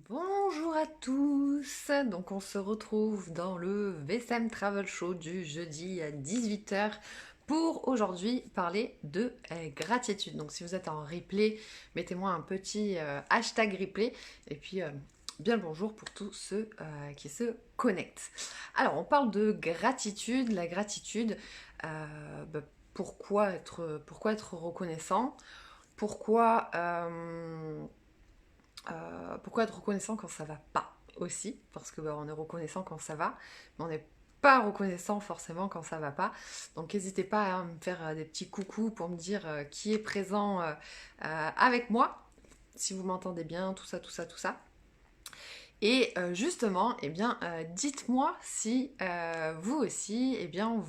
Bonjour à tous, donc on se retrouve dans le VSM Travel Show du jeudi à 18h pour aujourd'hui parler de gratitude. Donc si vous êtes en replay, mettez-moi un petit hashtag replay et puis bien le bonjour pour tous ceux qui se connectent. Alors on parle de gratitude, la gratitude, pourquoi être reconnaissant, pourquoi... pourquoi être reconnaissant quand ça va pas aussi, parce que on est reconnaissant quand ça va, mais on n'est pas reconnaissant forcément quand ça va pas. Donc n'hésitez pas à me faire des petits coucous pour me dire qui est présent avec moi, si vous m'entendez bien, tout ça, tout ça, tout ça. Et justement, eh bien, dites-moi si vous aussi, eh bien,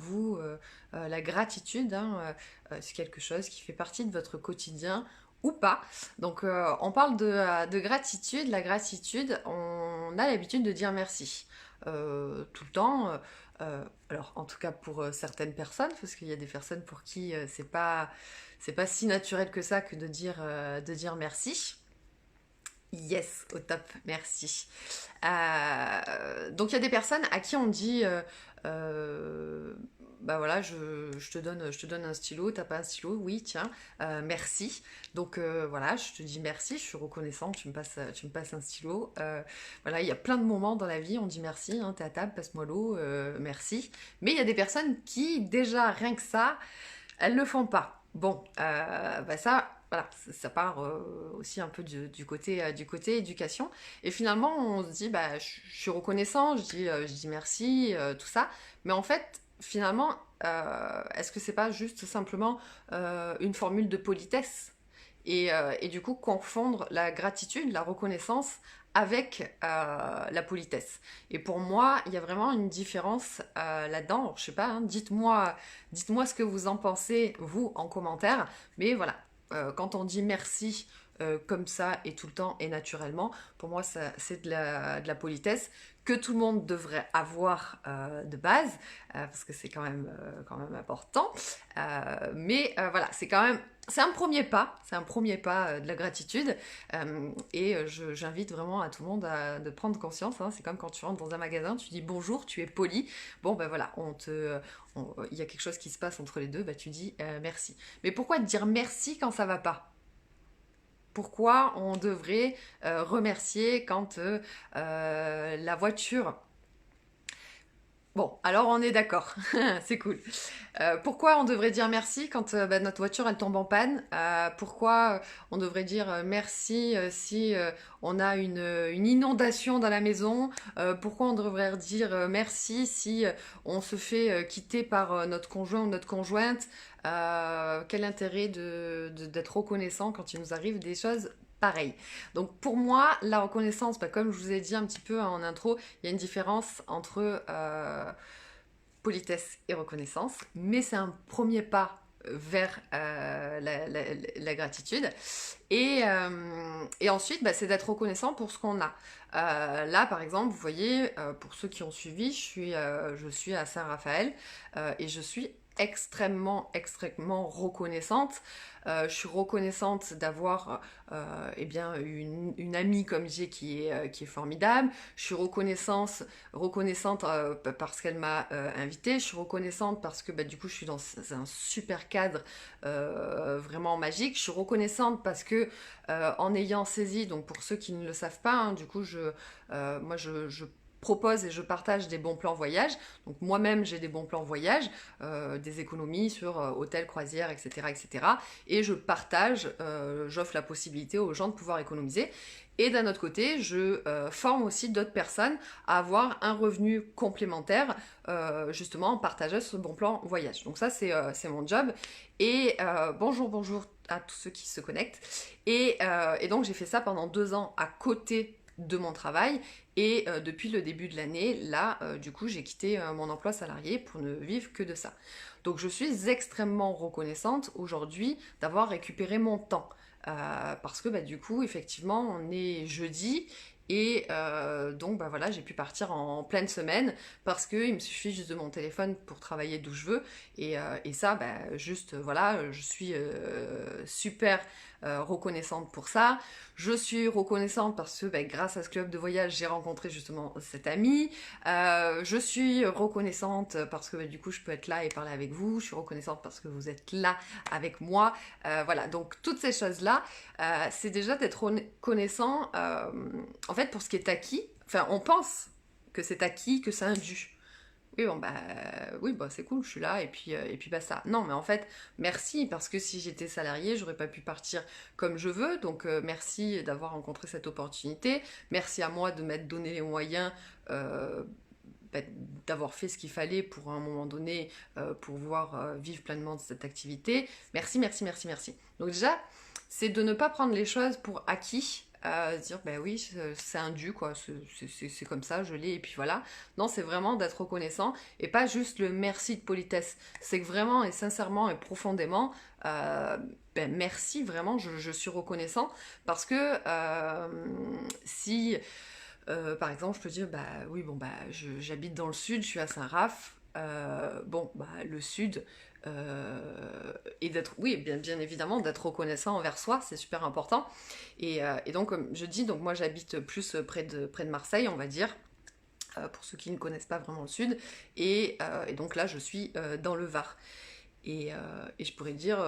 la gratitude, c'est quelque chose qui fait partie de votre quotidien ou pas. Donc, on parle de gratitude. La gratitude, on a l'habitude de dire merci tout le temps. Alors, en tout cas pour certaines personnes, parce qu'il y a des personnes pour qui c'est pas si naturel que ça que de dire merci. Yes, au top, merci. Donc il y a des personnes à qui on dit, euh, bah voilà, je te donne un stylo, t'as pas un stylo, oui, tiens, merci. Donc voilà, je te dis merci, je suis reconnaissante, tu me passes un stylo. Voilà, il y a plein de moments dans la vie, on dit merci, hein, t'es à table, passe-moi l'eau, merci. Mais il y a des personnes qui, déjà, rien que ça, elles le font pas. Bon, bah ça, voilà, ça part aussi un peu du côté éducation. Et finalement, on se dit, bah, je suis reconnaissant, je dis merci, tout ça. Mais en fait, finalement, est-ce que c'est pas juste simplement une formule de politesse et du coup confondre la gratitude, la reconnaissance avec la politesse. Et pour moi, il y a vraiment une différence là-dedans. Alors, je sais pas, hein, dites-moi ce que vous en pensez, vous, en commentaire. Mais voilà, quand on dit merci comme ça et tout le temps et naturellement, pour moi, c'est de la politesse que tout le monde devrait avoir de base, parce que c'est quand même important. Voilà, c'est un premier pas de la gratitude j'invite vraiment à tout le monde de prendre conscience. Hein. C'est comme quand tu rentres dans un magasin, tu dis bonjour, tu es poli. Bon ben voilà, il y a quelque chose qui se passe entre les deux, bah, tu dis merci. Mais pourquoi dire merci quand ça va pas? Pourquoi on devrait remercier quand la voiture... Bon, alors on est d'accord, c'est cool. Pourquoi on devrait dire merci quand bah, notre voiture elle tombe en panne? Pourquoi on devrait dire merci si on a une inondation dans la maison? Pourquoi on devrait dire merci si on se fait quitter par notre conjoint ou notre conjointe? Quel intérêt d'être reconnaissant quand il nous arrive des choses pareilles? Donc pour moi, la reconnaissance, bah, comme je vous ai dit un petit peu en intro, il y a une différence entre politesse et reconnaissance, mais c'est un premier pas vers la gratitude. Et ensuite, bah, c'est d'être reconnaissant pour ce qu'on a. Là, par exemple, vous voyez, pour ceux qui ont suivi, je suis à Saint-Raphaël et je suis extrêmement reconnaissante. Je suis reconnaissante d'avoir eh bien, une amie comme j'ai qui est formidable. Je suis reconnaissante parce qu'elle m'a invitée. Je suis reconnaissante parce que bah, du coup je suis dans un super cadre vraiment magique. Je suis reconnaissante parce que en ayant saisi, donc pour ceux qui ne le savent pas, hein, du coup moi je propose et je partage des bons plans voyage. Donc moi-même j'ai des bons plans voyage, des économies sur hôtel, croisière, etc., etc. Et je partage, j'offre la possibilité aux gens de pouvoir économiser. Et d'un autre côté, je forme aussi d'autres personnes à avoir un revenu complémentaire, justement en partageant ce bon plan voyage. Donc ça, c'est mon job. Et bonjour à tous ceux qui se connectent. Et donc j'ai fait ça pendant 2 ans à côté de mon travail et depuis le début de l'année, là, du coup, j'ai quitté mon emploi salarié pour ne vivre que de ça. Donc je suis extrêmement reconnaissante aujourd'hui d'avoir récupéré mon temps. Parce que bah, du coup, effectivement, on est jeudi et donc bah, voilà, j'ai pu partir en pleine semaine parce qu'il me suffit juste de mon téléphone pour travailler d'où je veux. Et ça, bah, juste voilà, je suis super reconnaissante pour ça. Je suis reconnaissante parce que grâce à ce club de voyage, j'ai rencontré justement cet ami. Je suis reconnaissante parce que du coup, je peux être là et parler avec vous. Je suis reconnaissante parce que vous êtes là avec moi. Voilà, donc toutes ces choses-là, c'est déjà d'être reconnaissant, en fait, pour ce qui est acquis. Enfin, on pense que c'est acquis, que c'est un dû. Oui, bon, oui, c'est cool, je suis là, et puis ça. Non, mais en fait, merci, parce que si j'étais salariée, j'aurais pas pu partir comme je veux, donc merci d'avoir rencontré cette opportunité, merci à moi de m'être donné les moyens bah, d'avoir fait ce qu'il fallait pour à un moment donné pouvoir vivre pleinement de cette activité. Merci, merci, merci, merci. Donc déjà, c'est de ne pas prendre les choses pour acquis, dire ben oui c'est un dû quoi, c'est comme ça, je l'ai et puis voilà. Non, c'est vraiment d'être reconnaissant et pas juste le merci de politesse, c'est que vraiment et sincèrement et profondément merci, vraiment je suis reconnaissant parce que si par exemple je peux dire bah oui bon j'habite dans le sud, je suis à Saint-Raph, le sud, et d'être, oui, bien évidemment, d'être reconnaissant envers soi, c'est super important. Et donc, comme je dis, donc moi j'habite plus près de Marseille, on va dire, pour ceux qui ne connaissent pas vraiment le sud, et donc là je suis dans le Var. Et je pourrais dire,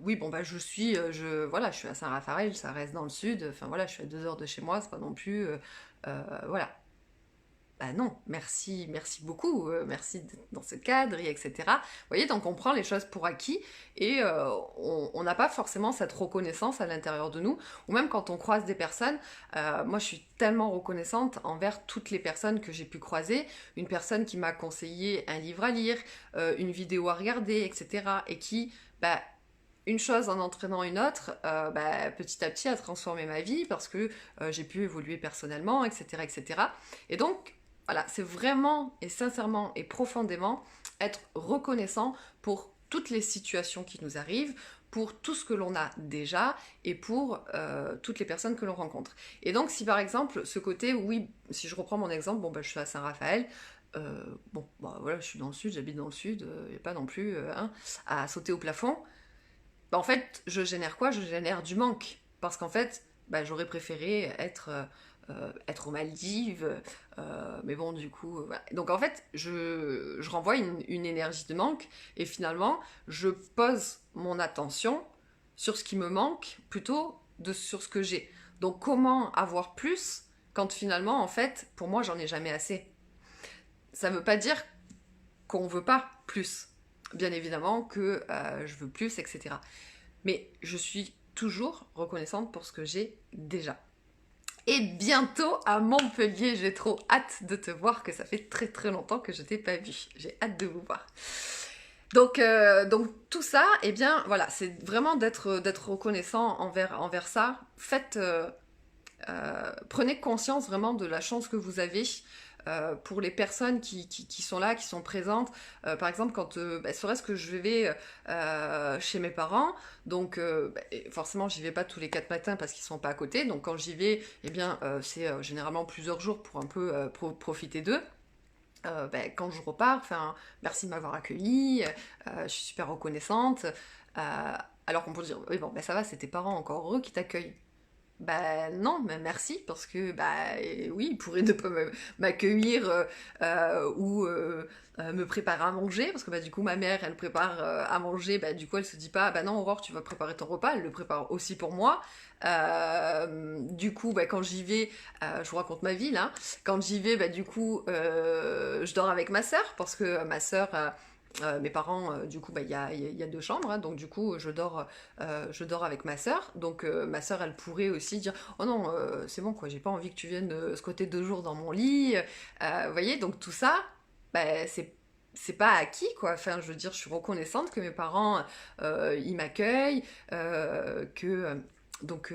oui, je suis à Saint-Raphaël, ça reste dans le sud, enfin voilà, je suis à 2 heures de chez moi, c'est pas non plus, voilà. Bah non, merci, merci beaucoup, merci d'être dans ce cadre, et etc. Vous voyez, donc on prend les choses pour acquis et on n'a pas forcément cette reconnaissance à l'intérieur de nous, ou même quand on croise des personnes, moi je suis tellement reconnaissante envers toutes les personnes que j'ai pu croiser, une personne qui m'a conseillé un livre à lire, une vidéo à regarder, etc. et qui, une chose en entraînant une autre, petit à petit a transformé ma vie parce que j'ai pu évoluer personnellement, etc., etc. Et donc, voilà, c'est vraiment et sincèrement et profondément être reconnaissant pour toutes les situations qui nous arrivent, pour tout ce que l'on a déjà et pour toutes les personnes que l'on rencontre. Et donc, si par exemple, ce côté, oui, si je reprends mon exemple, je suis à Saint-Raphaël, voilà, je suis dans le sud, j'habite dans le sud, il n'y a pas non plus à sauter au plafond. En fait, je génère quoi? Je génère du manque. Parce qu'en fait, j'aurais préféré être aux Maldives, mais bon, du coup, voilà. Donc en fait, je renvoie une énergie de manque, et finalement, je pose mon attention sur ce qui me manque, plutôt sur ce que j'ai. Donc comment avoir plus, quand finalement, en fait, pour moi, j'en ai jamais assez. Ça veut pas dire qu'on veut pas plus. Bien évidemment que je veux plus, etc. Mais je suis toujours reconnaissante pour ce que j'ai déjà. Et bientôt à Montpellier, j'ai trop hâte de te voir, que ça fait très très longtemps que je t'ai pas vu. J'ai hâte de vous voir. Donc tout ça, eh bien voilà, c'est vraiment d'être reconnaissant envers ça. Prenez conscience vraiment de la chance que vous avez. Pour les personnes qui sont là, qui sont présentes. Par exemple, quand serait-ce que je vais chez mes parents, donc forcément j'y vais pas tous les 4 matins parce qu'ils sont pas à côté, donc quand j'y vais, eh bien c'est généralement plusieurs jours pour un peu profiter d'eux. Quand je repars, merci de m'avoir accueilli, je suis super reconnaissante. Alors qu'on peut dire, oui ça va, c'est tes parents, encore heureux qui t'accueillent. Non, mais merci, parce que oui, ils pourraient ne pas m'accueillir ou me préparer à manger, parce que du coup ma mère elle prépare à manger, du coup elle se dit pas non Aurore tu vas préparer ton repas, elle le prépare aussi pour moi. Du coup quand j'y vais, je vous raconte ma vie là, quand j'y vais du coup je dors avec ma sœur, parce que ma sœur mes parents, du coup, il y a 2 chambres, hein, donc du coup, je dors avec ma sœur. Donc, ma sœur, elle pourrait aussi dire, oh non, c'est bon, quoi, j'ai pas envie que tu viennes squatter 2 jours dans mon lit. Vous voyez, donc tout ça, c'est pas acquis, quoi. Enfin, je veux dire, je suis reconnaissante que mes parents, ils m'accueillent, que donc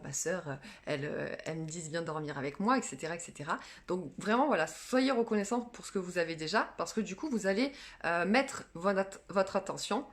ma sœur, elle me dise viens dormir avec moi, etc., etc. Donc vraiment, voilà, soyez reconnaissants pour ce que vous avez déjà, parce que du coup, vous allez mettre votre attention.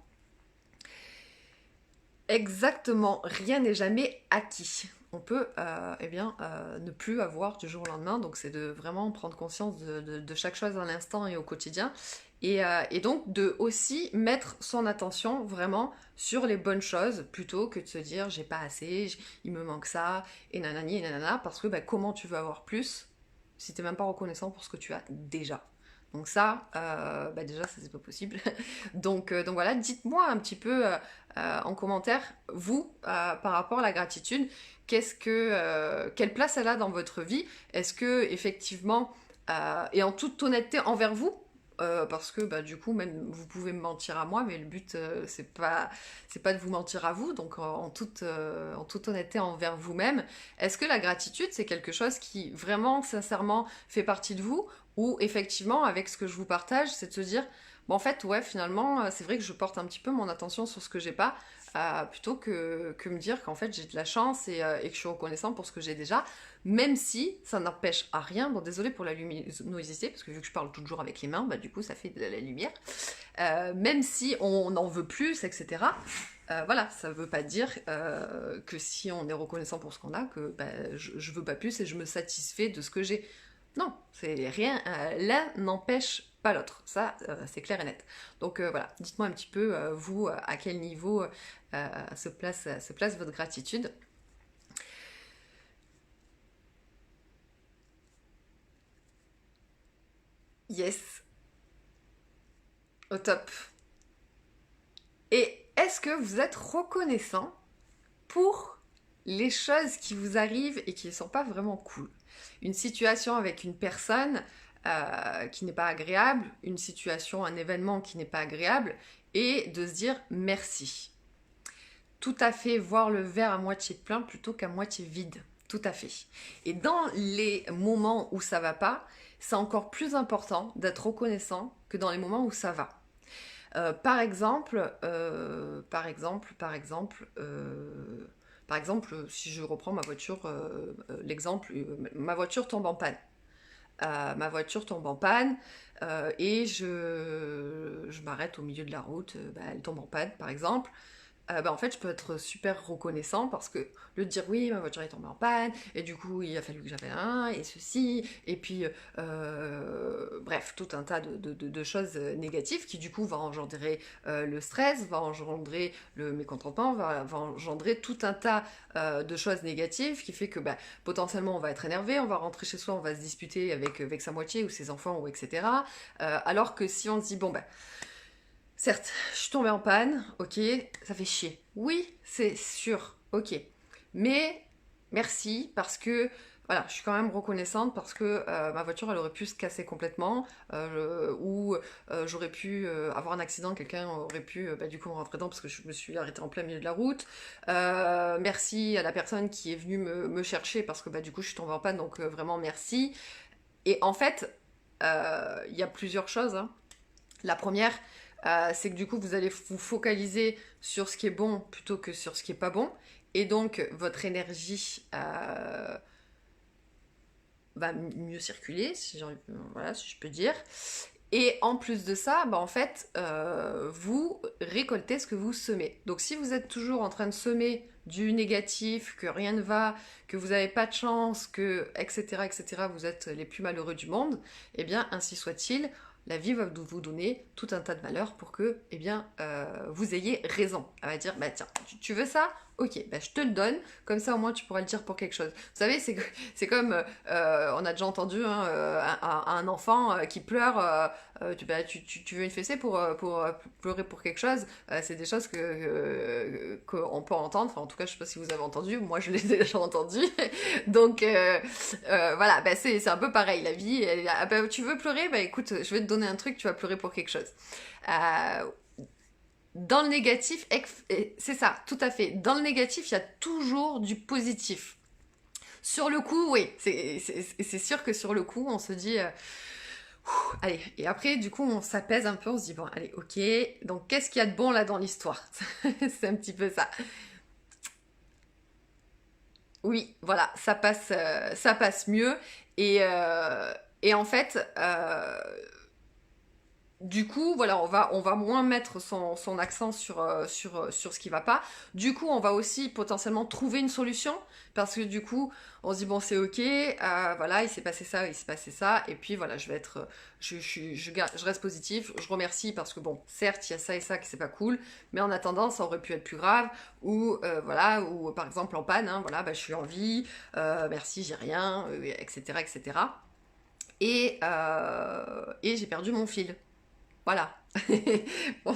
Exactement, rien n'est jamais acquis. on peut ne plus avoir du jour au lendemain. Donc c'est de vraiment prendre conscience de chaque chose à l'instant et au quotidien. Et donc de aussi mettre son attention vraiment sur les bonnes choses plutôt que de se dire j'ai pas assez, il me manque ça, et nanani et nanana, parce que comment tu veux avoir plus si t'es même pas reconnaissant pour ce que tu as déjà. Donc ça, déjà ça c'est pas possible. Donc voilà, dites-moi un petit peu en commentaire, vous, par rapport à la gratitude, quelle place elle a dans votre vie? Est-ce que effectivement, et en toute honnêteté envers vous, parce que du coup même vous pouvez me mentir à moi, mais le but c'est pas de vous mentir à vous, donc en toute honnêteté envers vous-même, est-ce que la gratitude c'est quelque chose qui vraiment sincèrement fait partie de vous, ou effectivement avec ce que je vous partage c'est de se dire bon, en fait ouais finalement c'est vrai que je porte un petit peu mon attention sur ce que j'ai pas, plutôt que me dire qu'en fait j'ai de la chance et que je suis reconnaissant pour ce que j'ai déjà, même si ça n'empêche à rien. Bon, désolé pour la luminosité, parce que vu que je parle toujours avec les mains, du coup ça fait de la lumière. Même si on en veut plus, etc. Voilà, ça veut pas dire que si on est reconnaissant pour ce qu'on a, que je veux pas plus et je me satisfais de ce que j'ai. Non, c'est rien. L'un n'empêche pas l'autre. Ça, c'est clair et net. Donc voilà, dites-moi un petit peu, vous, à quel niveau se place votre gratitude. Yes, au top. Et est-ce que vous êtes reconnaissant pour les choses qui vous arrivent et qui ne sont pas vraiment cool? Une situation avec une personne qui n'est pas agréable, une situation, un événement qui n'est pas agréable, et de se dire merci. Tout à fait, voir le verre à moitié plein plutôt qu'à moitié vide. Tout à fait. Et dans les moments où ça va pas, c'est encore plus important d'être reconnaissant que dans les moments où ça va. Par exemple, si je reprends ma voiture, l'exemple, ma voiture tombe en panne. Et je m'arrête au milieu de la route, elle tombe en panne par exemple. En fait, je peux être super reconnaissant parce que le dire oui, ma voiture est tombée en panne, et du coup, il a fallu que j'appelle un, et ceci, et puis, bref, tout un tas de choses négatives qui, du coup, va engendrer le stress, va engendrer le mécontentement, va engendrer tout un tas de choses négatives qui fait que, potentiellement, on va être énervé, on va rentrer chez soi, on va se disputer avec sa moitié ou ses enfants, ou etc. Alors que si on se dit, bon, certes, je suis tombée en panne, ok, ça fait chier. Oui, c'est sûr, ok. Mais merci parce que voilà, je suis quand même reconnaissante parce que ma voiture elle aurait pu se casser complètement, ou j'aurais pu avoir un accident, quelqu'un aurait pu du coup me rentrer dedans parce que je me suis arrêtée en plein milieu de la route. Merci à la personne qui est venue me chercher parce que du coup je suis tombée en panne, donc vraiment merci. Et en fait, il y a plusieurs choses, hein. La première, c'est que du coup, vous allez vous focaliser sur ce qui est bon plutôt que sur ce qui est pas bon. Et donc, votre énergie va mieux circuler, voilà, si je peux dire. Et en plus de ça, en fait, vous récoltez ce que vous semez. Donc si vous êtes toujours en train de semer du négatif, que rien ne va, que vous n'avez pas de chance, que etc., etc., vous êtes les plus malheureux du monde, eh bien, ainsi soit-il, la vie va vous donner tout un tas de malheurs pour que, vous ayez raison. Elle va dire, tiens, tu veux ça? Ok, je te le donne, comme ça au moins tu pourras le dire pour quelque chose. Vous savez, c'est comme, on a déjà entendu hein, un enfant qui pleure, tu veux une fessée pour pleurer pour quelque chose. C'est des choses qu'on peut entendre, enfin en tout cas je sais pas si vous avez entendu, moi je les ai déjà entendues. Donc voilà, c'est un peu pareil, la vie, tu veux pleurer, écoute, je vais te donner un truc, tu vas pleurer pour quelque chose. Dans le négatif, c'est ça, tout à fait. Dans le négatif, il y a toujours du positif. Sur le coup, oui, c'est sûr que sur le coup, on se dit, allez, et après, du coup, on s'apaise un peu, on se dit, bon, allez, ok, donc qu'est-ce qu'il y a de bon là dans l'histoire? C'est un petit peu ça. Oui, voilà, ça passe mieux. Et en fait, du coup, voilà, on va moins mettre son accent sur ce qui va pas. Du coup, on va aussi potentiellement trouver une solution, parce que du coup, on se dit, bon, c'est ok, voilà, il s'est passé ça, et puis voilà, je vais être, je reste positif, je remercie, parce que bon, certes, il y a ça et ça qui c'est pas cool, mais en attendant, ça aurait pu être plus grave, ou voilà, ou par exemple en panne, hein, voilà, bah, je suis en vie, merci, j'ai rien, etc., etc. Et j'ai perdu mon fil. Voilà. Bon,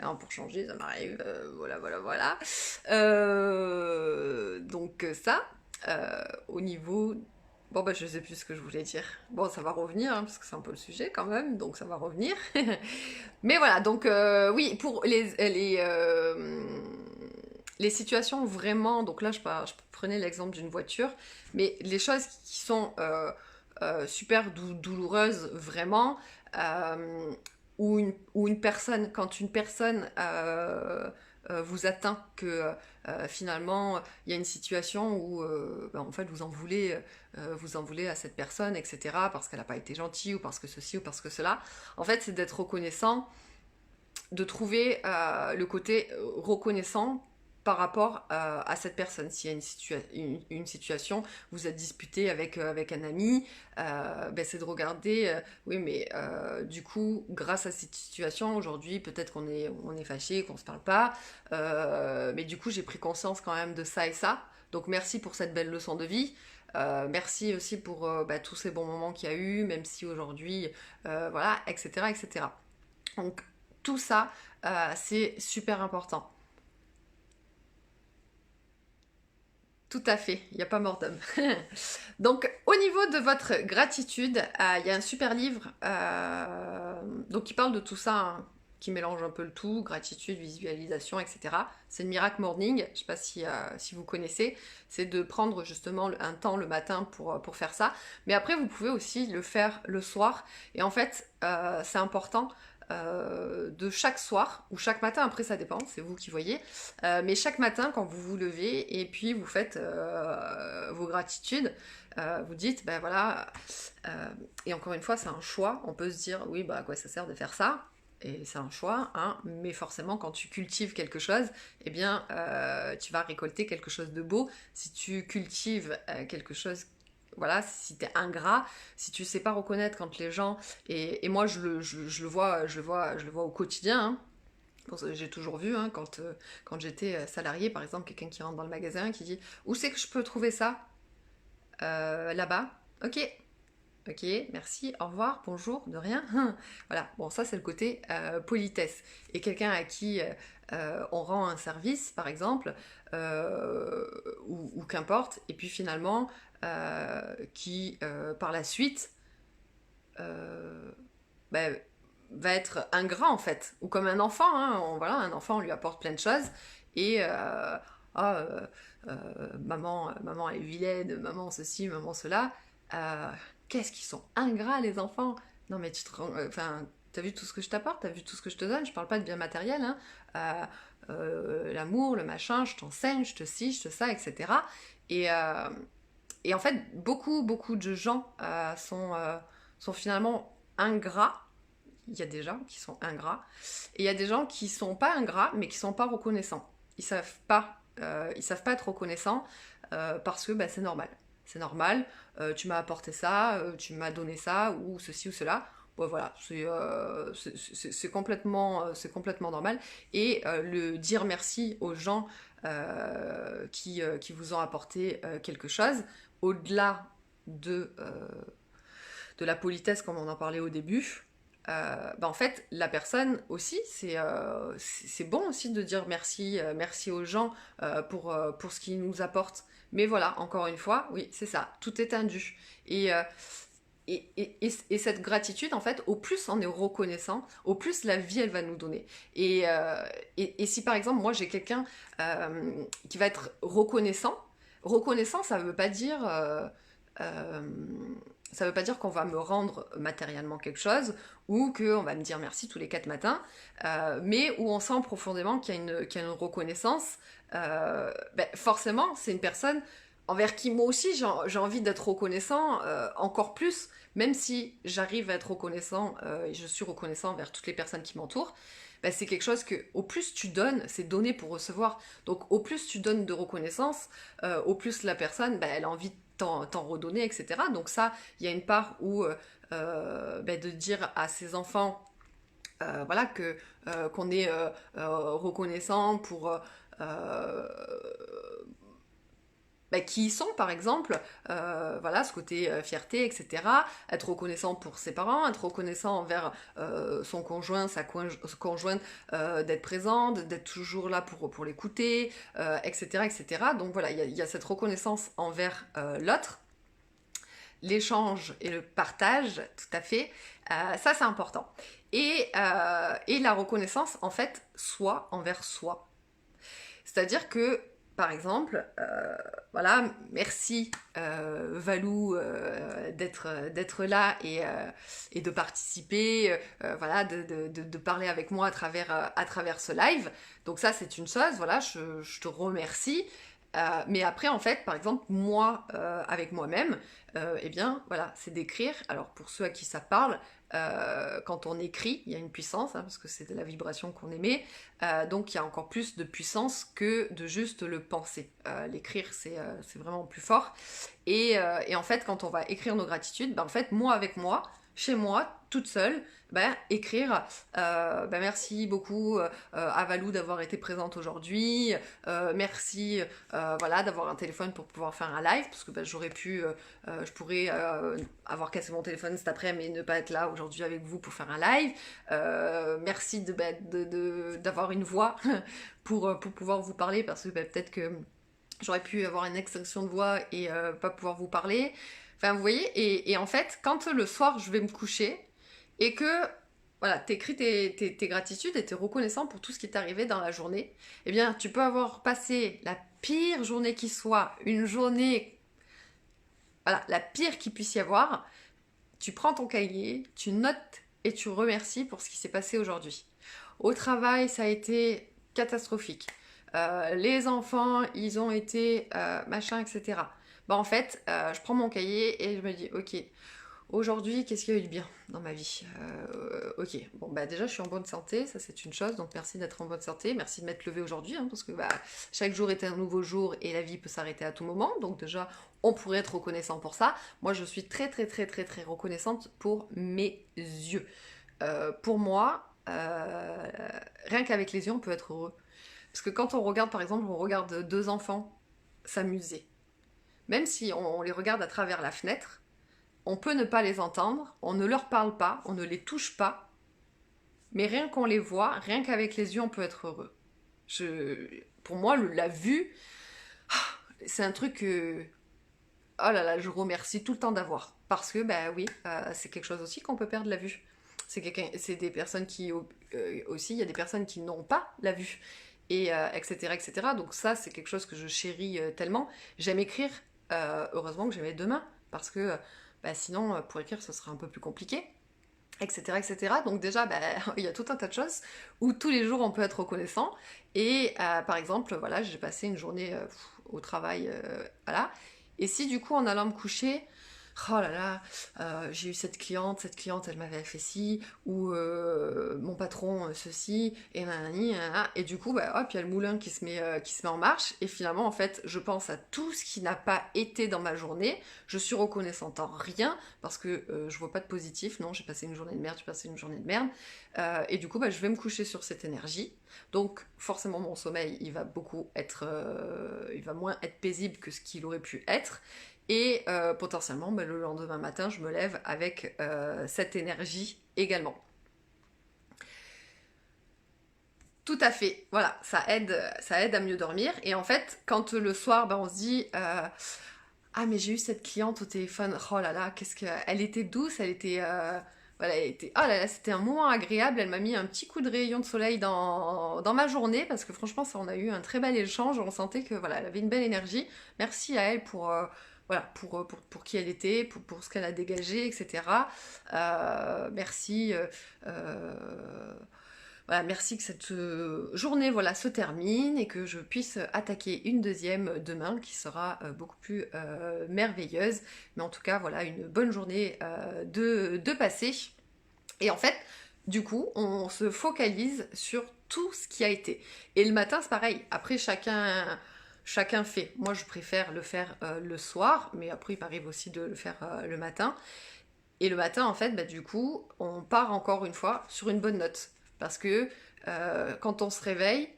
alors, pour changer, ça m'arrive. Voilà, voilà, voilà. Donc ça, au niveau... Bon, bah, je sais plus ce que je voulais dire. Bon, ça va revenir, hein, parce que c'est un peu le sujet quand même, donc ça va revenir. Mais voilà, donc oui, pour les situations vraiment... Donc là, je prenais l'exemple d'une voiture, mais les choses qui sont super douloureuses, vraiment... Euh, ou une personne, quand une personne vous atteint, que finalement il y a une situation où ben, en fait vous en voulez à cette personne, etc., parce qu'elle n'a pas été gentille, ou parce que ceci, ou parce que cela. En fait, c'est d'être reconnaissant, de trouver le côté reconnaissant par rapport à cette personne. S'il y a une situation, vous êtes disputé avec un ami, ben c'est de regarder, oui, mais du coup, grâce à cette situation, aujourd'hui, peut-être on est fâché, qu'on ne se parle pas, mais du coup, j'ai pris conscience quand même de ça et ça. Donc merci pour cette belle leçon de vie. Merci aussi pour bah, tous ces bons moments qu'il y a eu, même si aujourd'hui, voilà, etc., etc. Donc tout ça, c'est super important. Tout à fait, il n'y a pas mort d'homme. Donc, au niveau de votre gratitude, il y a un super livre donc qui parle de tout ça, hein, qui mélange un peu le tout, gratitude, visualisation, etc. C'est le Miracle Morning, je ne sais pas si vous connaissez, c'est de prendre justement un temps le matin pour faire ça. Mais après, vous pouvez aussi le faire le soir. Et en fait, c'est important de chaque soir, ou chaque matin, après ça dépend, c'est vous qui voyez, mais chaque matin quand vous vous levez et puis vous faites vos gratitudes, vous dites, ben voilà, et encore une fois c'est un choix, on peut se dire, oui, bah à quoi ça sert de faire ça, et c'est un choix, hein, mais forcément quand tu cultives quelque chose, eh bien tu vas récolter quelque chose de beau. Si tu cultives quelque chose, voilà, si t'es ingrat, si tu sais pas reconnaître quand les gens, et moi je le vois, au quotidien, hein. J'ai toujours vu, hein, quand j'étais salarié, par exemple, quelqu'un qui rentre dans le magasin qui dit, où c'est que je peux trouver ça? Là-bas. Ok, ok, merci, au revoir, bonjour, de rien. Voilà, bon, ça c'est le côté politesse. Et quelqu'un à qui on rend un service, par exemple, ou qu'importe, et puis finalement, qui par la suite bah, va être ingrat en fait, ou comme un enfant, hein, voilà, un enfant on lui apporte plein de choses, et ah, maman est vilaine, maman ceci, maman cela, euh, qu'est-ce qu'ils sont ingrats les enfants. Non mais tu te rends, enfin, t'as vu tout ce que je t'apporte, t'as vu tout ce que je te donne, je parle pas de bien matériel, hein, l'amour, le machin, je t'enseigne, je te ci, je te ça, etc. Et, euh, et en fait, beaucoup de gens sont finalement ingrats. Il y a des gens qui sont ingrats. Et il y a des gens qui sont pas ingrats, mais qui sont pas reconnaissants. Ils savent pas être reconnaissants parce que bah, c'est normal. C'est normal, tu m'as apporté ça, tu m'as donné ça, ou ceci ou cela. Bon, voilà, c'est complètement normal. Et le dire merci aux gens qui vous ont apporté quelque chose, au-delà de la politesse, comme on en parlait au début, bah en fait, la personne aussi, c'est bon aussi de dire merci, merci aux gens pour ce qu'ils nous apportent. Mais voilà, encore une fois, oui, c'est ça, tout est indu. Et, euh, et cette gratitude, en fait, au plus on est reconnaissant, au plus la vie, elle va nous donner. Et si par exemple, moi j'ai quelqu'un qui va être reconnaissant, reconnaissant, euh, ça veut pas dire qu'on va me rendre matériellement quelque chose ou qu'on va me dire merci tous les 4 matins, mais où on sent profondément qu'il y a une reconnaissance. Ben, forcément, c'est une personne. envers qui moi aussi j'ai envie d'être reconnaissant encore plus, même si j'arrive à être reconnaissant et je suis reconnaissant envers toutes les personnes qui m'entourent, bah, c'est quelque chose que au plus tu donnes, c'est donner pour recevoir. Donc au plus tu donnes de reconnaissance, au plus la personne, bah, elle a envie de t'en redonner, etc. Donc ça, il y a une part où bah, de dire à ses enfants, voilà, que qu'on est reconnaissant pour bah, qui ils sont par exemple, voilà, ce côté fierté, etc. Être reconnaissant pour ses parents, être reconnaissant envers son conjoint, conjointe, d'être présent, d'être toujours là pour l'écouter, etc., etc. Donc voilà, il y a cette reconnaissance envers l'autre, l'échange et le partage, tout à fait, ça c'est important. Et la reconnaissance, en fait, soi envers soi. C'est-à-dire que, par exemple, voilà, merci Valou d'être là et de participer, voilà, de parler avec moi à travers ce live. Donc ça, c'est une chose, voilà, je te remercie. Mais après, en fait, par exemple, moi, avec moi-même, eh bien, voilà, c'est d'écrire. Alors, pour ceux à qui ça parle, quand on écrit, il y a une puissance, hein, parce que c'est de la vibration qu'on émet, donc il y a encore plus de puissance que de juste le penser. L'écrire, c'est vraiment plus fort. Et en fait, quand on va écrire nos gratitudes, ben, en fait, moi avec moi, chez moi, toute seule, ben, écrire merci beaucoup à Valou d'avoir été présente aujourd'hui, merci voilà, d'avoir un téléphone pour pouvoir faire un live, parce que ben, je pourrais avoir cassé mon téléphone cet après, mais ne pas être là aujourd'hui avec vous pour faire un live. Merci d'avoir une voix pour pouvoir vous parler, parce que ben, peut-être que j'aurais pu avoir une extinction de voix et pas pouvoir vous parler. Enfin, vous voyez, et en fait, quand le soir je vais me coucher et que voilà, t'écris tes gratitudes et t'es reconnaissant pour tout ce qui t'est arrivé dans la journée, eh bien, tu peux avoir passé la pire journée qui soit, une journée, voilà, la pire qu'il puisse y avoir. Tu prends ton cahier, tu notes et tu remercies pour ce qui s'est passé aujourd'hui. Au travail, ça a été catastrophique. Les enfants, ils ont été machin, etc. Bah en fait, je prends mon cahier et je me dis, ok, aujourd'hui, qu'est-ce qu'il y a eu de bien dans ma vie? Ok, bon bah déjà je suis en bonne santé, ça c'est une chose, donc merci d'être en bonne santé, merci de m'être levé aujourd'hui, hein, parce que bah, chaque jour est un nouveau jour et la vie peut s'arrêter à tout moment, donc déjà on pourrait être reconnaissant pour ça. Moi je suis très très très très très reconnaissante pour mes yeux. Pour moi, rien qu'avec les yeux on peut être heureux. Parce que quand on regarde par exemple, on regarde deux enfants s'amuser, même si on les regarde à travers la fenêtre, on peut ne pas les entendre, on ne leur parle pas, on ne les touche pas, mais rien qu'on les voit, rien qu'avec les yeux, on peut être heureux. Pour moi, la vue, c'est un truc que, oh là là, je remercie tout le temps d'avoir. Parce que, bah oui, c'est quelque chose aussi qu'on peut perdre la vue. C'est des personnes qui, aussi, il y a des personnes qui n'ont pas la vue, et etc., etc. Donc ça, c'est quelque chose que je chéris tellement. J'aime écrire, heureusement que j'ai mes deux mains, parce que bah, sinon, pour écrire, ce serait un peu plus compliqué, etc., etc. Donc déjà, bah, il y a tout un tas de choses où tous les jours, on peut être reconnaissant. Et par exemple, voilà, j'ai passé une journée au travail, voilà. Et si du coup, en allant me coucher, oh là là, j'ai eu cette cliente, elle m'avait fait ci, ou mon patron ceci, et nanani, nanana, et du coup, bah, hop, il y a le moulin qui se met en marche, et finalement, en fait, je pense à tout ce qui n'a pas été dans ma journée, je suis reconnaissante en rien, parce que je vois pas de positif, non, j'ai passé une journée de merde, j'ai passé une journée de merde, et du coup, bah, je vais me coucher sur cette énergie, donc forcément, mon sommeil, il va moins être paisible que ce qu'il aurait pu être, et potentiellement, bah, le lendemain matin, je me lève avec cette énergie également. Tout à fait, voilà, ça aide à mieux dormir. Et en fait, quand le soir, bah, on se dit ah mais j'ai eu cette cliente au téléphone, oh là là, qu'est-ce que, elle était douce, elle était, voilà, elle était, oh là là, c'était un moment agréable. Elle m'a mis un petit coup de rayon de soleil dans ma journée parce que franchement, ça, on a eu un très bel échange. On sentait que voilà, elle avait une belle énergie. Merci à elle pour voilà, pour qui elle était, pour ce qu'elle a dégagé, etc. Merci. Voilà, merci que cette journée voilà, se termine et que je puisse attaquer une deuxième demain qui sera beaucoup plus merveilleuse. Mais en tout cas, voilà, une bonne journée de passer. Et en fait, du coup, on se focalise sur tout ce qui a été. Et le matin, c'est pareil. Après, chacun fait. Moi, je préfère le faire le soir, mais après, il m'arrive aussi de le faire le matin. Et le matin, en fait, bah, du coup, on part encore une fois sur une bonne note. Parce que quand on se réveille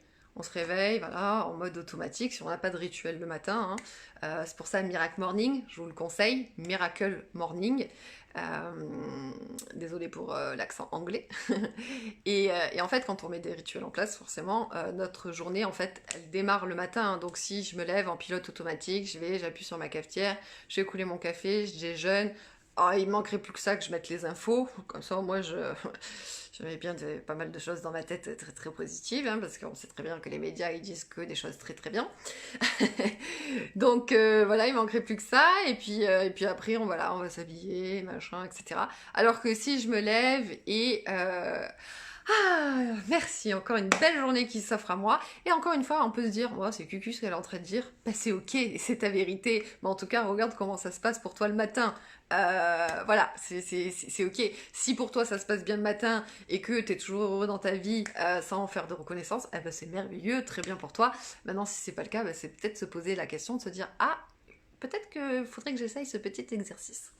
voilà, en mode automatique, si on n'a pas de rituel le matin. Hein. C'est pour ça Miracle Morning, je vous le conseille, Miracle Morning. Euh, Désolée pour l'accent anglais. Et en fait, quand on met des rituels en place, forcément, notre journée, en fait, elle démarre le matin. Hein. Donc si je me lève en pilote automatique, j'appuie sur ma cafetière, je vais couler mon café, je déjeune. Oh, il manquerait plus que ça que je mette les infos. Comme ça, moi, j'avais bien pas mal de choses dans ma tête très très positives, hein, parce qu'on sait très bien que les médias ils disent que des choses très très bien. Donc voilà, il manquerait plus que ça, et puis après voilà, on va s'habiller, machin, etc. Alors que si je me lève et ah, merci, encore une belle journée qui s'offre à moi. Et encore une fois, on peut se dire, oh, c'est cucu ce qu'elle est en train de dire. Bah, c'est ok, c'est ta vérité. Mais en tout cas, regarde comment ça se passe pour toi le matin. Voilà, c'est ok. Si pour toi ça se passe bien le matin et que t'es toujours heureux dans ta vie sans faire de reconnaissance, eh ben c'est merveilleux, très bien pour toi. Maintenant, si c'est pas le cas, ben c'est peut-être se poser la question de se dire, ah, peut-être qu'il faudrait que j'essaye ce petit exercice.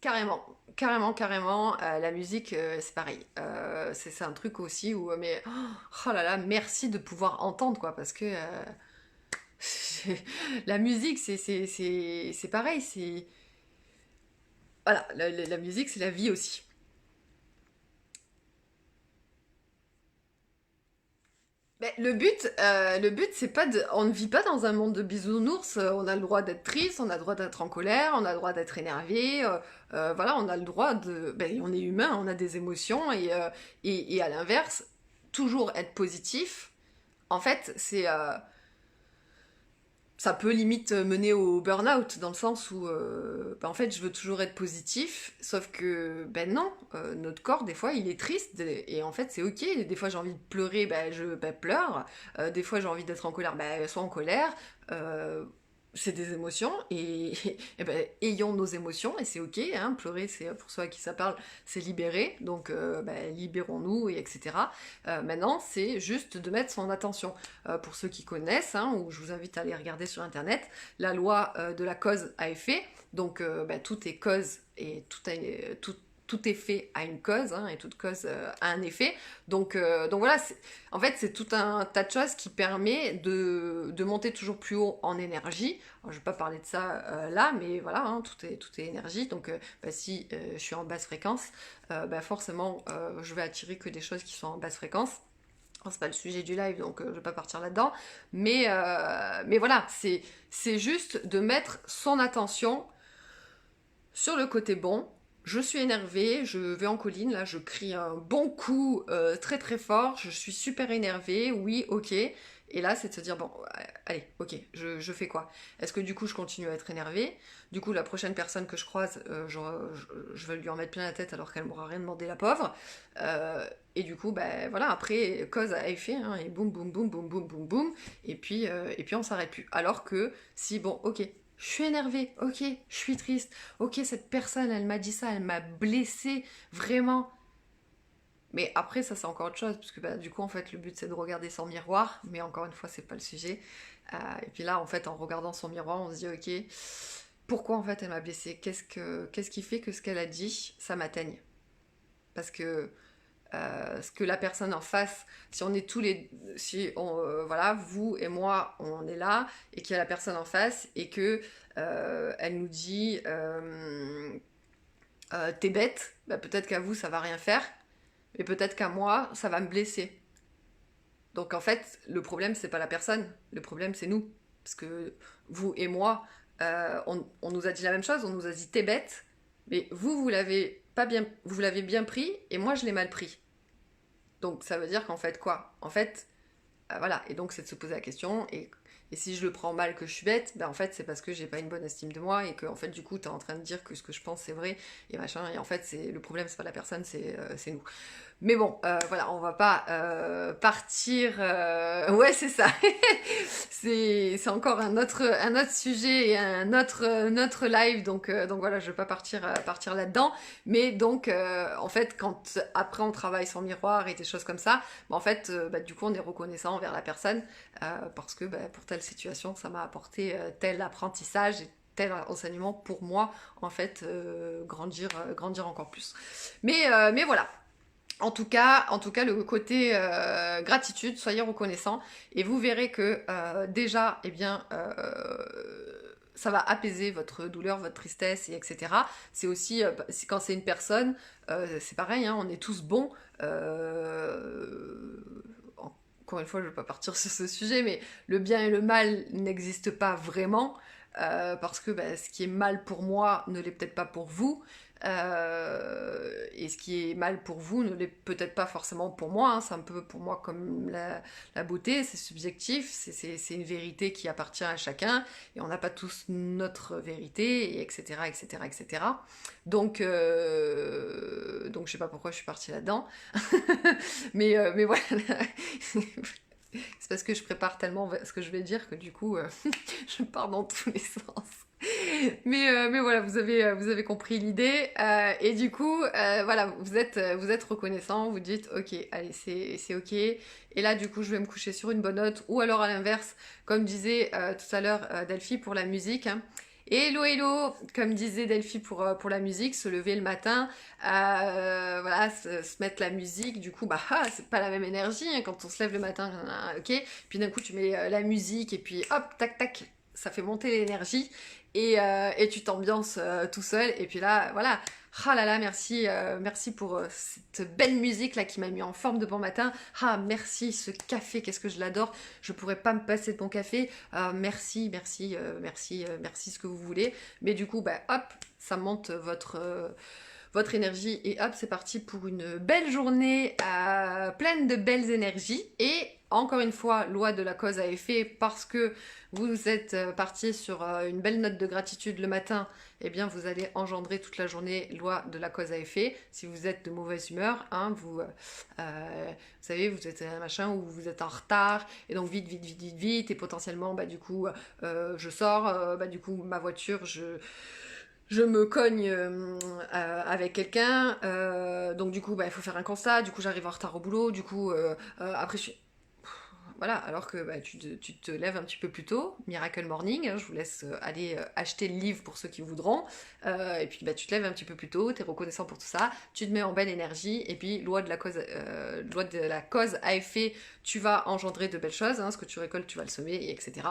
Carrément, carrément, carrément. La musique, c'est pareil. C'est un truc aussi où, mais oh là là, merci de pouvoir entendre quoi, parce que la musique, c'est pareil. C'est voilà, la musique, c'est la vie aussi. Mais le but, c'est pas de, on ne vit pas dans un monde de bisounours. On a le droit d'être triste, on a le droit d'être en colère, on a le droit d'être énervé. Voilà, on a le droit de, ben, on est humain, on a des émotions et à l'inverse, toujours être positif. En fait, ça peut limite mener au burn-out dans le sens où bah, en fait je veux toujours être positif sauf que ben non notre corps des fois il est triste et en fait c'est ok des fois j'ai envie de pleurer ben je pleure des fois j'ai envie d'être en colère ben soit en colère euh, c'est des émotions et ben, ayons nos émotions et c'est ok hein, pleurer c'est pour ceux à qui ça parle c'est libérer donc ben, libérons-nous et etc maintenant c'est juste de mettre son attention pour ceux qui connaissent, hein, ou je vous invite à aller regarder sur internet, la loi de la cause à effet. Donc bah, tout est cause et tout effet a une cause, hein, et toute cause a un effet. Donc voilà, en fait c'est tout un tas de choses qui permet de monter toujours plus haut en énergie. Alors, je ne vais pas parler de ça là, mais voilà, hein, tout est énergie. Donc bah, si je suis en basse fréquence, bah, forcément je vais attirer que des choses qui sont en basse fréquence. Bon, c'est pas le sujet du live, donc je vais pas partir là-dedans. Mais voilà, c'est juste de mettre son attention sur le côté bon. Je suis énervée, je vais en colline, là, je crie un bon coup très très fort, je suis super énervée, oui, ok. Et là, c'est de se dire, bon, allez, ok, je fais quoi? Est-ce que du coup, je continue à être énervée? Du coup, la prochaine personne que je croise, je vais lui en mettre plein la tête alors qu'elle m'aura rien demandé, la pauvre. Et du coup, ben voilà, après, cause à effet, hein, et boum, boum, boum, boum, boum, boum, boum, et puis on s'arrête plus. Alors que si, bon, ok, je suis énervée, ok, je suis triste, ok, cette personne, elle m'a dit ça, elle m'a blessée, vraiment. Mais après, ça, c'est encore autre chose, parce que bah, du coup, en fait, le but, c'est de regarder son miroir, mais encore une fois, c'est pas le sujet. Et puis là, en fait, en regardant son miroir, on se dit, ok, pourquoi, en fait, elle m'a blessée? Qu'est-ce qui fait que ce qu'elle a dit, ça m'atteigne? Parce que ce que la personne en face, si on est tous les, si on, voilà, vous et moi, on est là, et qu'il y a la personne en face, et que elle nous dit, t'es bête, bah, peut-être qu'à vous ça va rien faire, mais peut-être qu'à moi ça va me blesser. Donc en fait, le problème c'est pas la personne, le problème c'est nous, parce que vous et moi, on nous a dit la même chose, on nous a dit t'es bête, mais vous l'avez pas bien, vous l'avez bien pris, et moi je l'ai mal pris. Donc ça veut dire qu'en fait quoi? En fait, voilà, et donc c'est de se poser la question, et Et si je le prends mal que je suis bête, ben en fait c'est parce que j'ai pas une bonne estime de moi et que en fait du coup t'es en train de dire que ce que je pense c'est vrai et machin. Et en fait c'est le problème, c'est pas la personne, c'est nous. Mais bon, voilà, on va pas partir. Ouais, c'est ça. C'est encore un autre sujet et un autre live. Donc voilà, je vais pas partir là-dedans. Mais donc, en fait, quand après on travaille son miroir et des choses comme ça, bah, en fait, bah, du coup, on est reconnaissant envers la personne parce que bah, pour telle situation, ça m'a apporté tel apprentissage et tel enseignement pour moi, en fait, grandir encore plus. Mais voilà. En tout cas, le côté gratitude, soyez reconnaissant et vous verrez que déjà, eh bien, ça va apaiser votre douleur, votre tristesse, et etc. C'est aussi, quand c'est une personne, c'est pareil, hein, on est tous bons. Encore une fois, je ne vais pas partir sur ce sujet, mais le bien et le mal n'existent pas vraiment. Parce que bah, ce qui est mal pour moi ne l'est peut-être pas pour vous. Et ce qui est mal pour vous ne l'est peut-être pas forcément pour moi. Hein. C'est un peu pour moi comme la beauté, c'est subjectif, c'est une vérité qui appartient à chacun et on n'a pas tous notre vérité, et etc. etc. etc. Donc je sais pas pourquoi je suis partie là-dedans. Mais voilà. C'est parce que je prépare tellement ce que je vais dire que du coup, je pars dans tous les sens. Mais voilà, vous avez compris l'idée. Et du coup, voilà, vous êtes reconnaissant, vous dites, ok, allez, c'est ok. Et là, du coup, je vais me coucher sur une bonne note. Ou alors à l'inverse, comme disait tout à l'heure Delphi pour la musique. Hein. Hello, hello, comme disait Delphi pour la musique, se lever le matin, voilà, se mettre la musique, du coup, bah, c'est pas la même énergie hein, quand on se lève le matin, ok, puis d'un coup tu mets la musique et puis hop, tac, tac, ça fait monter l'énergie et tu t'ambiances tout seul et puis là, voilà, ah là là, merci, merci pour cette belle musique là qui m'a mis en forme de bon matin. Ah merci, ce café, qu'est-ce que je l'adore. Je pourrais pas me passer de bon café. Merci, merci, merci ce que vous voulez. Mais du coup, bah hop, ça monte votre énergie et hop, c'est parti pour une belle journée pleine de belles énergies. Et encore une fois, loi de la cause à effet, parce que vous êtes parti sur une belle note de gratitude le matin, eh bien vous allez engendrer toute la journée loi de la cause à effet. Si vous êtes de mauvaise humeur, hein, vous savez, vous êtes un machin où vous êtes en retard, et donc vite, vite, vite, vite, vite, et potentiellement, bah du coup, je sors, bah du coup, ma voiture, je me cogne avec quelqu'un, donc du coup, bah, il faut faire un constat, du coup, j'arrive en retard au boulot, du coup, après, je suis... Voilà, alors que bah, tu te lèves un petit peu plus tôt, Miracle Morning, hein, je vous laisse aller acheter le livre pour ceux qui voudront, et puis bah, tu te lèves un petit peu plus tôt, tu es reconnaissant pour tout ça, tu te mets en belle énergie, et puis loi de la cause à effet, tu vas engendrer de belles choses, hein, ce que tu récoltes, tu vas le semer, etc.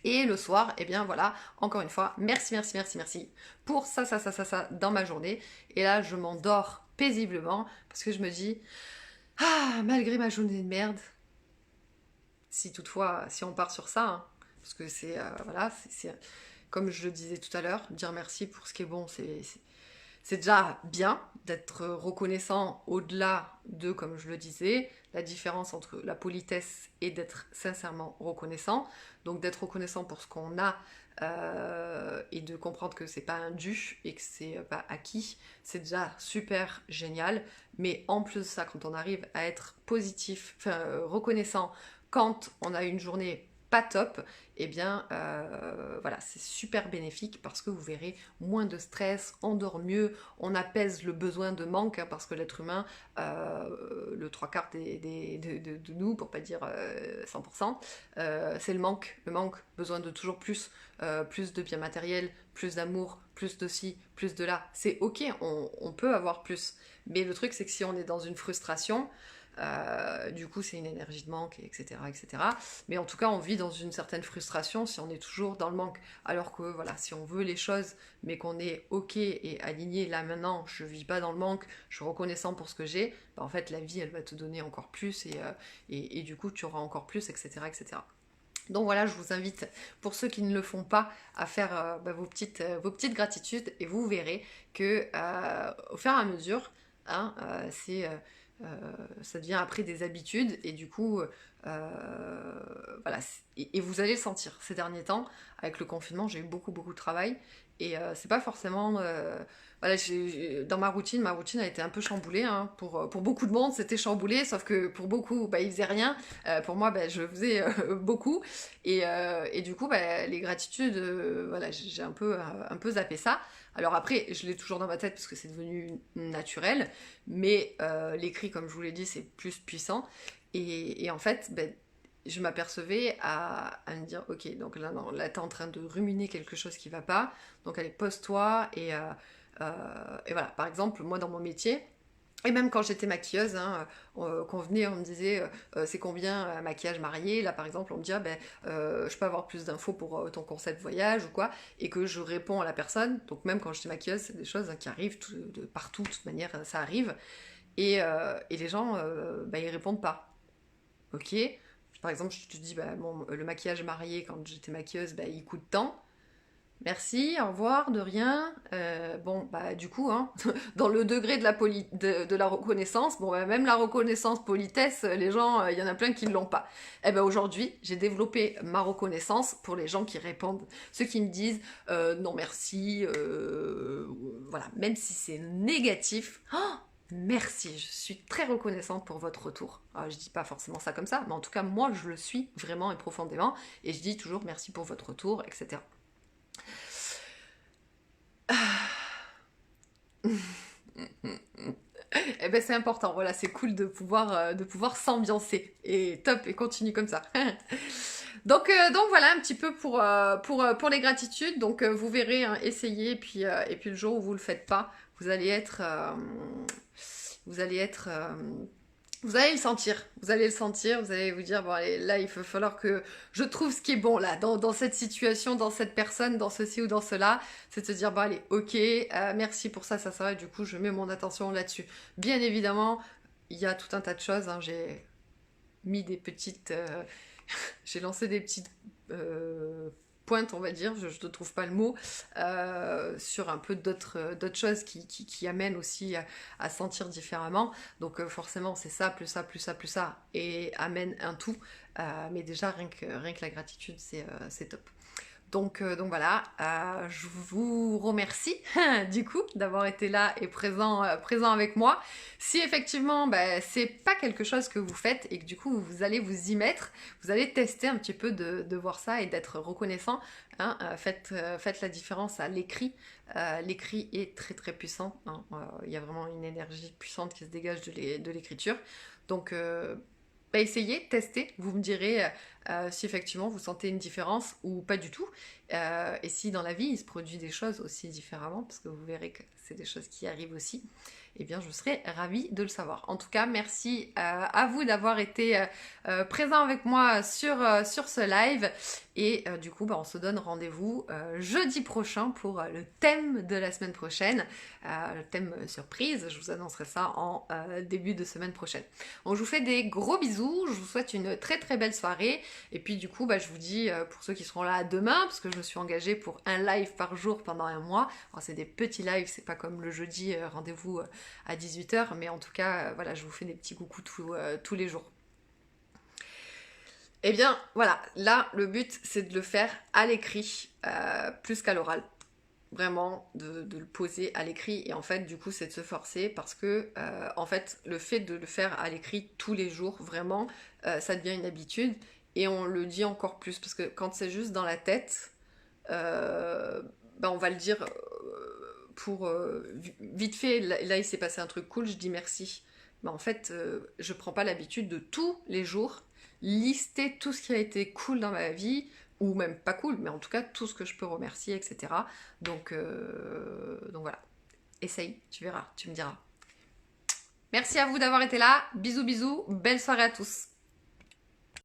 Et le soir, eh bien voilà, encore une fois, merci, merci, merci, merci pour ça dans ma journée. Et là, je m'endors paisiblement parce que je me dis, ah, malgré ma journée de merde, si toutefois, si on part sur ça, hein, parce que c'est, voilà, comme je le disais tout à l'heure, dire merci pour ce qui est bon, c'est déjà bien d'être reconnaissant au-delà de, comme je le disais, la différence entre la politesse et d'être sincèrement reconnaissant. Donc d'être reconnaissant pour ce qu'on a et de comprendre que c'est pas un dû et que c'est pas acquis, c'est déjà super génial. Mais en plus de ça, quand on arrive à être positif, enfin reconnaissant, quand on a une journée pas top, eh bien voilà, c'est super bénéfique parce que vous verrez moins de stress, on dort mieux, on apaise le besoin de manque hein, parce que l'être humain, le trois quarts de nous, pour pas dire 100%, c'est le manque, besoin de toujours plus, plus de biens matériels, plus d'amour, plus de ci, plus de là. C'est ok, on peut avoir plus, mais le truc c'est que si on est dans une frustration, du coup c'est une énergie de manque, etc., etc. Mais en tout cas on vit dans une certaine frustration si on est toujours dans le manque, alors que voilà, si on veut les choses mais qu'on est ok et aligné, là maintenant je vis pas dans le manque, je suis reconnaissant pour ce que j'ai, bah, en fait la vie elle va te donner encore plus et du coup tu auras encore plus, etc., etc. Donc voilà, je vous invite, pour ceux qui ne le font pas, à faire bah, vos petites gratitudes et vous verrez que au fur et à mesure, hein, ça devient après des habitudes et du coup, Voilà, et vous allez le sentir. Ces derniers temps, avec le confinement, j'ai eu beaucoup de travail. Et c'est pas forcément... voilà, dans ma routine a été un peu chamboulée. Hein. Pour beaucoup de monde, c'était chamboulé, sauf que pour beaucoup, bah, ils faisaient rien. Pour moi, bah, je faisais beaucoup. Et du coup, bah, les gratitudes, voilà, j'ai un peu zappé ça. Alors après, je l'ai toujours dans ma tête parce que c'est devenu naturel, mais l'écrit, comme je vous l'ai dit, c'est plus puissant. Et en fait, ben, je m'apercevais à me dire, ok, donc là, non, là, t'es en train de ruminer quelque chose qui va pas, donc allez, pose-toi, et voilà. Par exemple, moi, dans mon métier, et même quand j'étais maquilleuse, hein, qu'on venait, on me disait c'est combien maquillage marié. Là par exemple, on me dit ah, ben, je peux avoir plus d'infos pour ton concept voyage ou quoi, et que je réponds à la personne. Donc même quand j'étais maquilleuse, c'est des choses hein, qui arrivent de partout, de toute manière, ça arrive. Et les gens, bah, ils répondent pas. Ok. Par exemple, je te dis bah, bon, le maquillage marié quand j'étais maquilleuse, bah, il coûte tant. Merci, au revoir, de rien. Bon, bah du coup, hein, dans le degré de la reconnaissance, bon, bah, même la reconnaissance politesse, les gens, il y en a plein qui ne l'ont pas. Eh ben aujourd'hui, j'ai développé ma reconnaissance pour les gens qui répondent, ceux qui me disent non merci, voilà, même si c'est négatif. Oh, merci, je suis très reconnaissante pour votre retour. Alors, je dis pas forcément ça comme ça, mais en tout cas, moi, je le suis vraiment et profondément, et je dis toujours merci pour votre retour, etc. Eh ben c'est important, voilà, c'est cool de pouvoir s'ambiancer. Et top, et continue comme ça. Donc voilà un petit peu pour les gratitudes. Donc vous verrez, hein, essayez, et puis le jour où vous le faites pas, vous allez être, vous allez être, vous allez le sentir, vous allez vous dire, bon allez, là il va falloir que je trouve ce qui est bon là, dans cette situation, dans cette personne, dans ceci ou dans cela, c'est de se dire, bon allez, ok, merci pour ça, ça va, du coup je mets mon attention là-dessus. Bien évidemment, il y a tout un tas de choses, hein, j'ai mis des petites... j'ai lancé des petites pointe, on va dire, je ne trouve pas le mot, sur un peu d'autres choses qui amènent aussi à sentir différemment. Donc forcément, c'est ça, plus ça, plus ça, plus ça, et amène un tout. Mais déjà, rien que la gratitude, c'est top. Donc voilà, je vous remercie du coup d'avoir été là et présent avec moi. Si effectivement bah, c'est pas quelque chose que vous faites et que du coup vous allez vous y mettre, vous allez tester un petit peu de voir ça et d'être reconnaissant. Hein, faites la différence à l'écrit. L'écrit est très très puissant. Hein, il y a vraiment une énergie puissante qui se dégage de l'écriture. Donc bah, essayez, testez, vous me direz si effectivement vous sentez une différence ou pas du tout. Et si dans la vie il se produit des choses aussi différemment, parce que vous verrez que c'est des choses qui arrivent aussi, eh bien je serais ravie de le savoir. En tout cas, merci à vous d'avoir été présent avec moi sur ce live. Et du coup, bah, on se donne rendez-vous jeudi prochain pour le thème de la semaine prochaine. Le thème surprise, je vous annoncerai ça en début de semaine prochaine. Donc je vous fais des gros bisous, je vous souhaite une très très belle soirée. Et puis du coup, bah, je vous dis, pour ceux qui seront là demain, parce que je me suis engagée pour un live par jour pendant un mois. Alors c'est des petits lives, c'est pas comme le jeudi, rendez-vous à 18h, mais en tout cas, voilà, je vous fais des petits coucous tous les jours. Eh bien, voilà, là, le but, c'est de le faire à l'écrit, plus qu'à l'oral. Vraiment, de le poser à l'écrit. Et en fait, du coup, c'est de se forcer parce que, en fait, le fait de le faire à l'écrit tous les jours, vraiment, ça devient une habitude. Et on le dit encore plus parce que quand c'est juste dans la tête, bah, on va le dire pour vite fait. Là, il s'est passé un truc cool, je dis merci. Bah, en fait, je prends pas l'habitude de tous les jours lister tout ce qui a été cool dans ma vie, ou même pas cool, mais en tout cas tout ce que je peux remercier, etc. Donc voilà, essaye, tu verras, tu me diras. Merci à vous d'avoir été là, bisous bisous, belle soirée à tous.